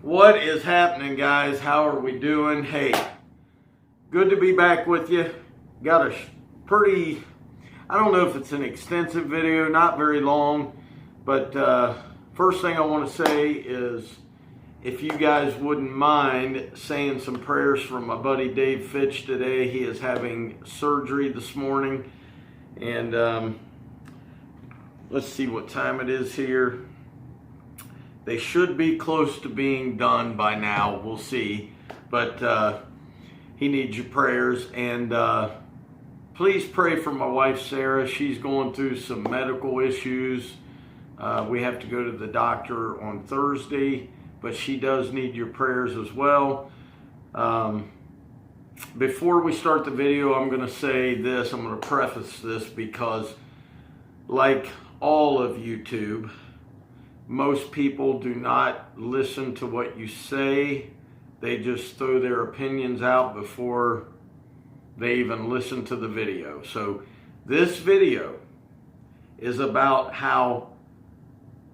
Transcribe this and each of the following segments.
What is happening, guys? How are we doing? Hey, good to be back with you. Got a pretty, I don't know if it's an extensive video, not very long, but first thing I want to say is if you guys wouldn't mind saying some prayers for my buddy Dave Fitch today. He is having surgery this morning, and let's see what time it is here. They should be close to being done by now. We'll see. But he needs your prayers. And please pray for my wife, Sarah. She's going through some medical issues. We have to go to the doctor on Thursday. But she does need your prayers as well. Before we start the video, I'm going to say this. I'm going to preface this because, like all of YouTube, most people do not listen to what you say. They just throw their opinions out before they even listen to the video. So this video is about how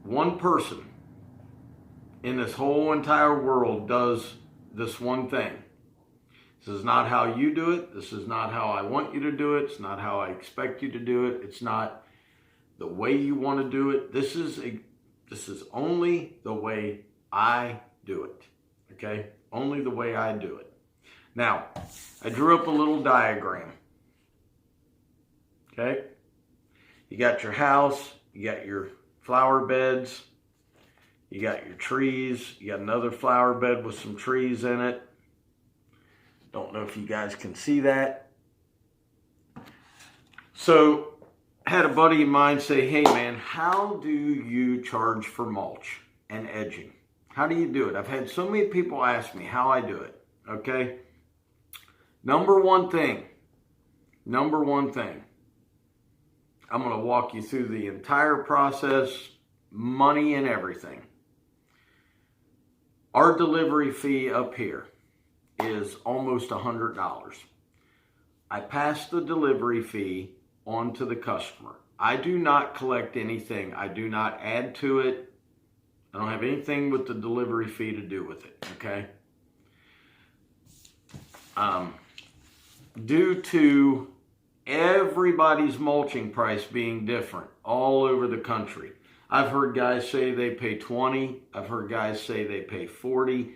one person in this whole entire world does this one thing. This is not how you do it. This is not how I want you to do it. It's not how I expect you to do it. It's not the way you want to do it. This is only the way I do it, okay? Only the way I do it. Now, I drew up a little diagram, okay? You got your house, you got your flower beds, you got your trees, you got another flower bed with some trees in it. Don't know if you guys can see that. So, had a buddy of mine say, hey man, how do you charge for mulch and edging? How do you do it? I've had so many people ask me how I do it, okay? Number one thing, I'm going to walk you through the entire process, money and everything. Our delivery fee up here is almost $100. I pass the delivery fee on to the customer. I do not collect anything. I do not add to it. I don't have anything with the delivery fee to do with it, okay? Due to everybody's mulching price being different all over the country. I've heard guys say they pay $20. I've heard guys say they pay $40.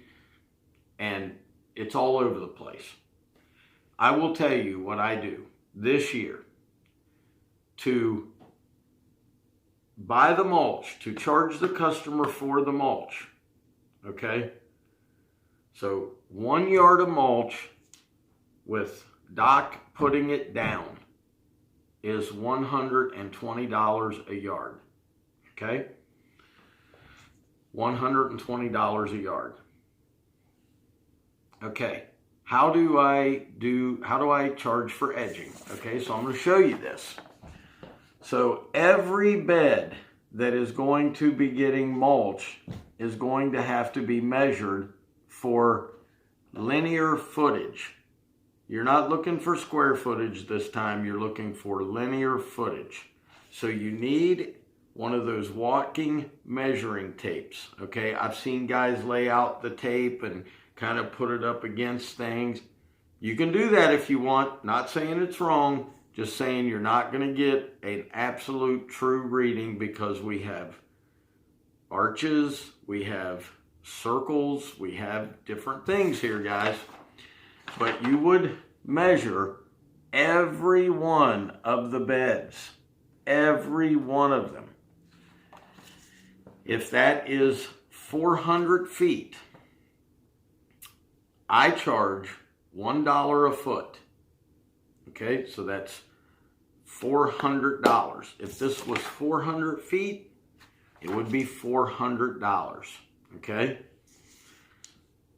And it's all over the place. I will tell you what I do this year to buy the mulch, to charge the customer for the mulch, okay? So 1 yard of mulch with Doc putting it down is $120 a yard, okay? $120 a yard. Okay, how do I charge for edging? Okay, so I'm going to show you this. So every bed that is going to be getting mulch is going to have to be measured for linear footage. You're not looking for square footage this time, you're looking for linear footage. So you need one of those walking measuring tapes, okay? I've seen guys lay out the tape and kind of put it up against things. You can do that if you want, not saying it's wrong. Just saying you're not going to get an absolute true reading because we have arches, we have circles, we have different things here, guys. But you would measure every one of the beds, every one of them. If that is 400 feet, I charge $1 a foot. Okay, so that's $400. If this was 400 feet, it would be $400. Okay?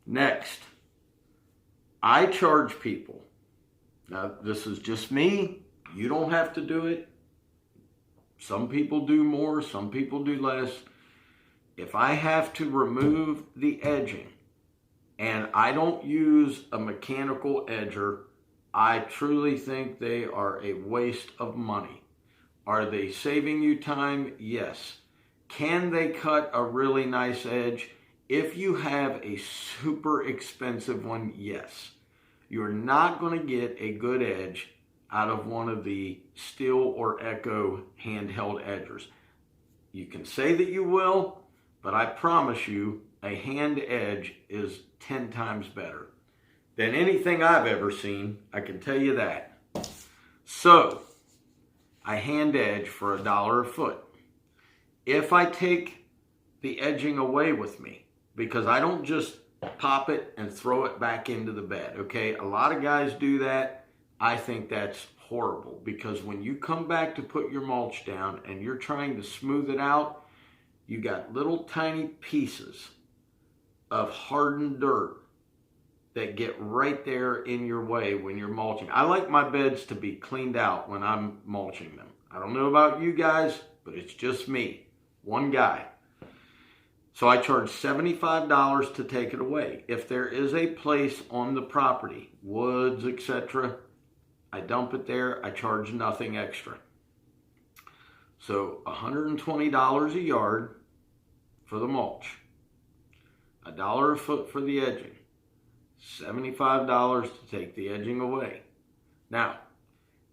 Next, I charge people. Now, this is just me. You don't have to do it. Some people do more, some people do less. If I have to remove the edging and I don't use a mechanical edger, I truly think they are a waste of money. Are they saving you time? Yes. Can they cut a really nice edge? If you have a super expensive one, yes. You're not going to get a good edge out of one of the Stihl or Echo handheld edgers. You can say that you will, but I promise you a hand edge is 10 times better than anything I've ever seen. I can tell you that. So I hand edge for $1 a foot. If I take the edging away with me, because I don't just pop it and throw it back into the bed, okay? A lot of guys do that. I think that's horrible, because when you come back to put your mulch down and you're trying to smooth it out, you got little tiny pieces of hardened dirt that get right there in your way when you're mulching. I like my beds to be cleaned out when I'm mulching them. I don't know about you guys, but it's just me, one guy. So I charge $75 to take it away. If there is a place on the property, woods, etc., I dump it there. I charge nothing extra. So $120 a yard for the mulch, $1 a foot for the edging, $75 to take the edging away. Now,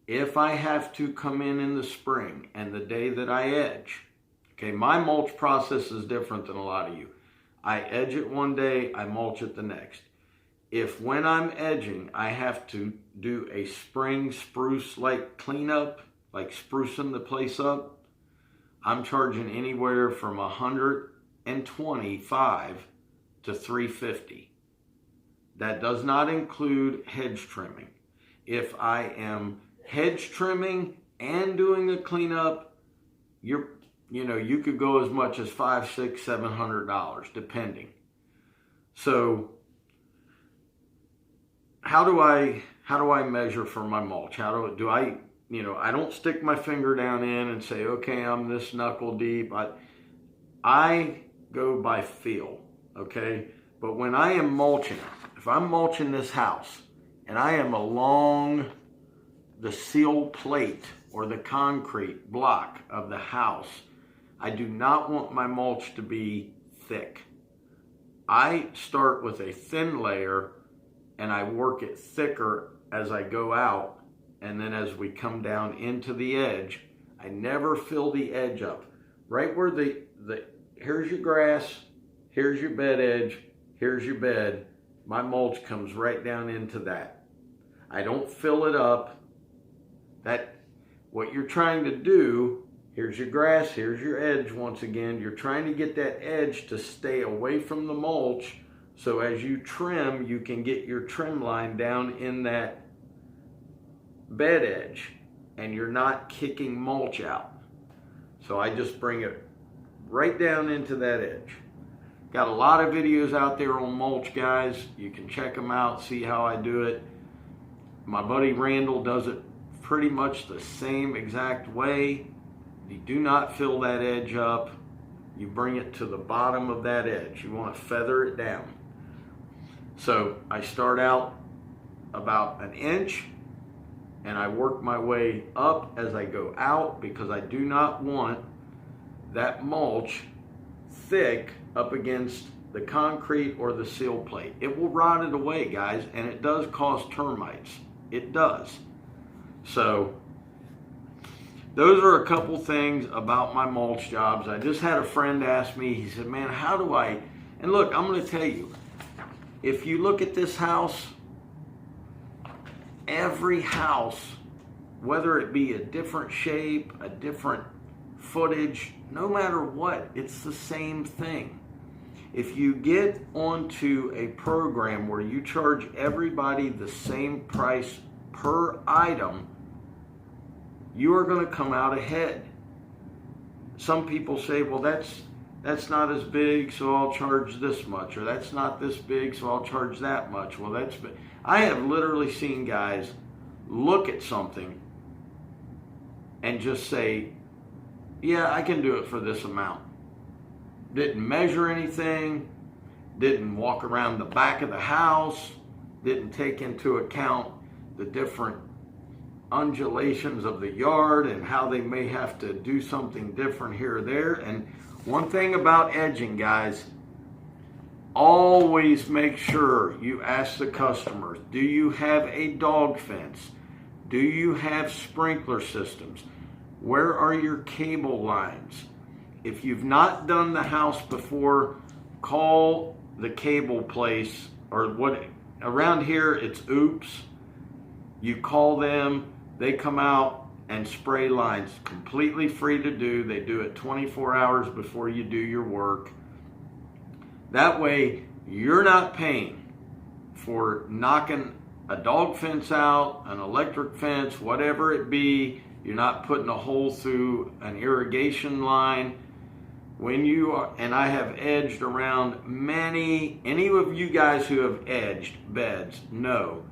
if I have to come in the spring and the day that I edge, okay, my mulch process is different than a lot of you. I edge it one day, I mulch it the next. If when I'm edging, I have to do a spring spruce-like cleanup, like sprucing the place up, I'm charging anywhere from $125 to $350. That does not include hedge trimming. If I am hedge trimming and doing a cleanup, you could go as much as $500, $600, $700, depending. So how do I measure for my mulch? I don't stick my finger down in and say, okay, I'm this knuckle deep. I go by feel, okay? But when I am mulching, if I'm mulching this house and I am along the seal plate or the concrete block of the house, I do not want my mulch to be thick. I start with a thin layer and I work it thicker as I go out, and then as we come down into the edge, I never fill the edge up. Right where here's your grass, here's your bed edge, here's your bed, my mulch comes right down into that. I don't fill it up. What you're trying to do, here's your grass, here's your edge once again, you're trying to get that edge to stay away from the mulch, so as you trim, you can get your trim line down in that bed edge and you're not kicking mulch out. So I just bring it right down into that edge. Got a lot of videos out there on mulch, guys. You can check them out, see how I do it. My buddy Randall does it pretty much the same exact way. You do not fill that edge up. You bring it to the bottom of that edge. You want to feather it down. So I start out about 1 inch and I work my way up as I go out, because I do not want that mulch thick up against the concrete or the seal plate. It will rot it away, guys, and it does cause termites. It does. So those are a couple things about my mulch jobs. I just had a friend ask me, he said, man, how do I, and look, I'm going to tell you, if you look at this house, every house, whether it be a different shape, a different footage, no matter what, it's the same thing. If you get onto a program where you charge everybody the same price per item, you are going to come out ahead. Some people say, well, that's not as big, so I'll charge this much, or that's not this big, so I'll charge that much. Well, that's big. I have literally seen guys look at something and just say, yeah, I can do it for this amount. Didn't measure anything, didn't walk around the back of the house, didn't take into account the different undulations of the yard and how they may have to do something different here or there. And one thing about edging, guys, always make sure you ask the customers, do you have a dog fence? Do you have sprinkler systems? Where are your cable lines? If you've not done the house before, call the cable place, or what around here it's Oops. You call them, they come out and spray lines, completely free to do. They do it 24 hours before you do your work. That way you're not paying for knocking a dog fence out, an electric fence, whatever it be. You're not putting a hole through an irrigation line. When you are, and I have edged around any of you guys who have edged beds know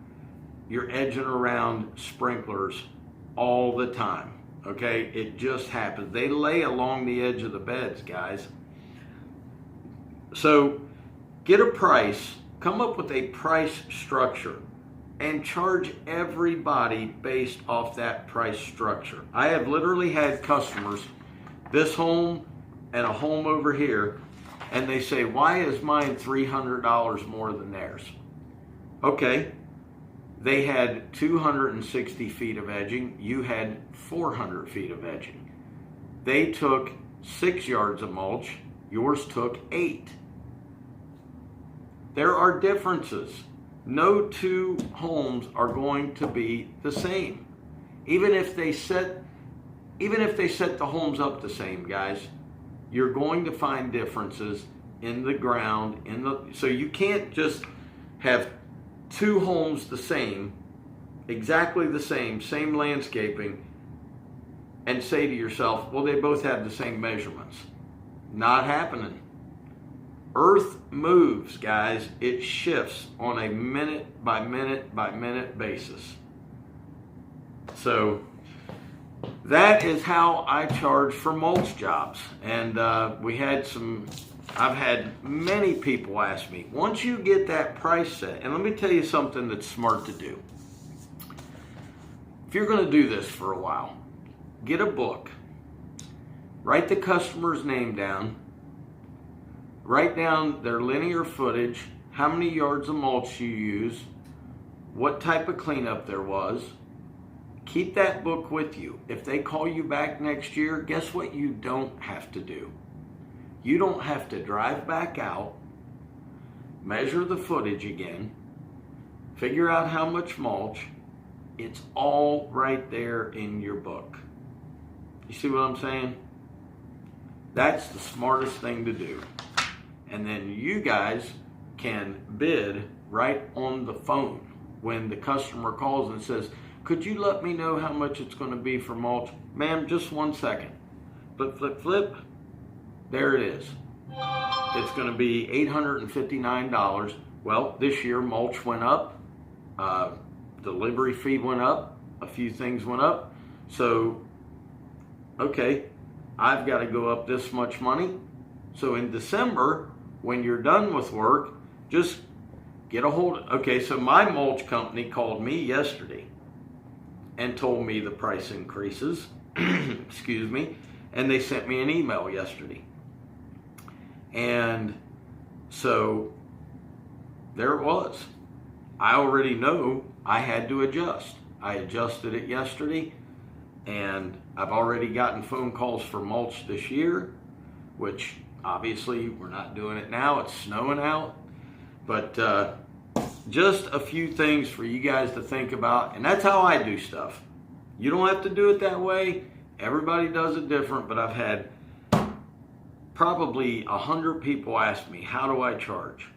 you're edging around sprinklers all the time, okay? It just happens. They lay along the edge of the beds, guys. So get a price, come up with a price structure, and charge everybody based off that price structure. I have literally had customers, this home and a home over here, and they say, why is mine $300 more than theirs? Okay, they had 260 feet of edging, you had 400 feet of edging. They took 6 yards of mulch, yours took 8. There are differences. No two homes are going to be the same. Even if they set the homes up the same, guys, you're going to find differences in the ground, so you can't just have two homes the same, exactly the same landscaping, and say to yourself, well, they both have the same measurements. Not happening. Earth moves, guys. It shifts on a minute by minute by minute basis. So that is how I charge for mulch jobs. And I've had many people ask me, once you get that price set, and let me tell you something that's smart to do. If you're going to do this for a while, get a book, write the customer's name down, write down their linear footage, how many yards of mulch you use, what type of cleanup there was. Keep that book with you. If they call you back next year, guess what you don't have to do? You don't have to drive back out, measure the footage again, figure out how much mulch. It's all right there in your book. You see what I'm saying? That's the smartest thing to do. And then you guys can bid right on the phone when the customer calls and says, could you let me know how much it's going to be for mulch? Ma'am, just 1 second. Flip, flip, flip. There it is. It's going to be $859. Well, this year mulch went up. Delivery fee went up. A few things went up. So, okay, I've got to go up this much money. So in December, when you're done with work, just get a hold of, okay, so my mulch company called me yesterday and told me the price increases, excuse me, and they sent me an email yesterday. And so there it was. I already know I had to adjust. I adjusted it yesterday, and I've already gotten phone calls for mulch this year, which obviously we're not doing it now. It's snowing out. But just a few things for you guys to think about. And that's how I do stuff. You don't have to do it that way. Everybody does it different. But I've had probably 100 people ask me, how do I charge?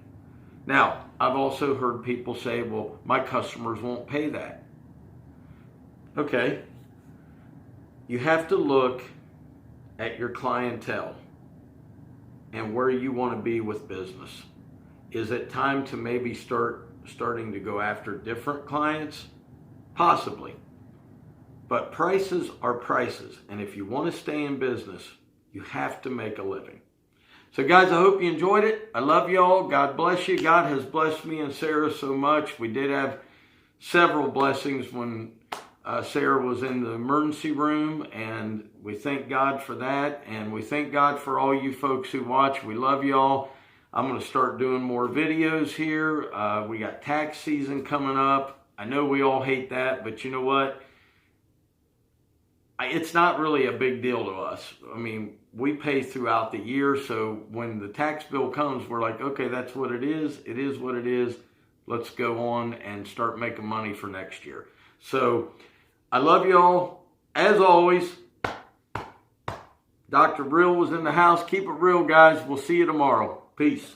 Now, I've also heard people say, well, my customers won't pay that. Okay. You have to look at your clientele and where you want to be with business. Is it time to maybe starting to go after different clients? Possibly. But prices are prices. And if you want to stay in business, you have to make a living. So guys, I hope you enjoyed it. I love y'all. God bless you. God has blessed me and Sarah so much. We did have several blessings when Sarah was in the emergency room, and we thank God for that. And we thank God for all you folks who watch. We love y'all. I'm going to start doing more videos here. We got tax season coming up. I know we all hate that, but you know what? It's not really a big deal to us. I mean, we pay throughout the year, so when the tax bill comes, we're like, okay, that's what it is. It is what it is. Let's go on and start making money for next year. So I love y'all. As always, Dr. Real was in the house. Keep it real, guys. We'll see you tomorrow. Peace.